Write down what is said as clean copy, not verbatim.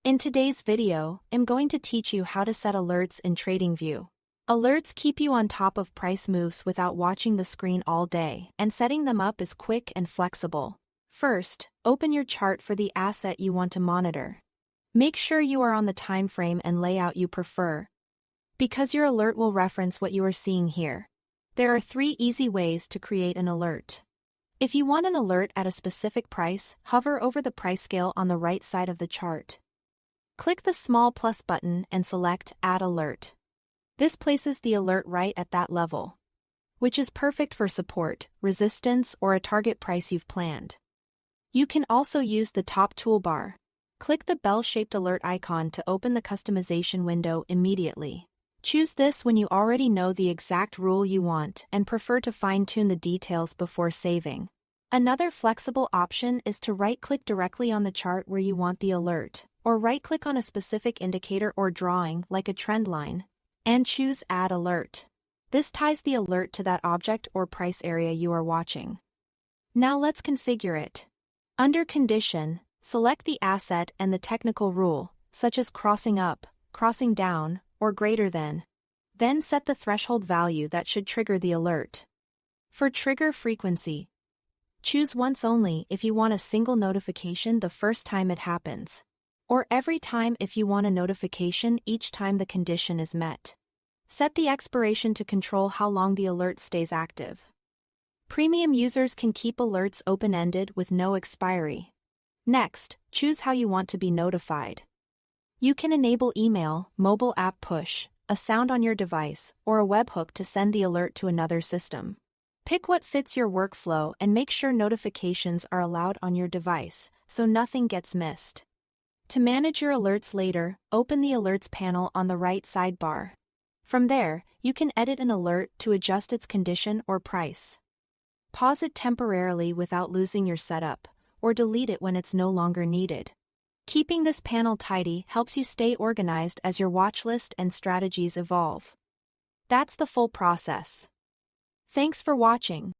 In today's video, I'm going to teach you how to set alerts in Tradingview. Alerts keep you on top of price moves without watching the screen all day, and setting them up is quick and flexible. First, open your chart for the asset you want to monitor. Make sure you are on the time frame and layout you prefer, because your alert will reference what you are seeing here. There are 3 easy ways to create an alert. If you want an alert at a specific price, hover over the price scale on the right side of the chart. Click the small plus button and select Add Alert. This places the alert right at that level, which is perfect for support, resistance, or a target price you've planned. You can also use the top toolbar. Click the bell-shaped alert icon to open the customization window immediately. Choose this when you already know the exact rule you want and prefer to fine-tune the details before saving. Another flexible option is to right-click directly on the chart where you want the alert, or right-click on a specific indicator or drawing like a trend line, and choose Add Alert. This ties the alert to that object or price area you are watching. Now let's configure it. Under Condition, select the asset and the technical rule, such as crossing up, crossing down, or greater than. Then set the threshold value that should trigger the alert. For trigger frequency, choose once only if you want a single notification the first time it happens, or every time if you want a notification each time the condition is met. Set the expiration to control how long the alert stays active. Premium users can keep alerts open-ended with no expiry. Next, choose how you want to be notified. You can enable email, mobile app push, a sound on your device, or a webhook to send the alert to another system. Pick what fits your workflow and make sure notifications are allowed on your device, so nothing gets missed. To manage your alerts later, open the Alerts panel on the right sidebar. From there, you can edit an alert to adjust its condition or price. Pause it temporarily without losing your setup, or delete it when it's no longer needed. Keeping this panel tidy helps you stay organized as your watch list and strategies evolve. That's the full process. Thanks for watching.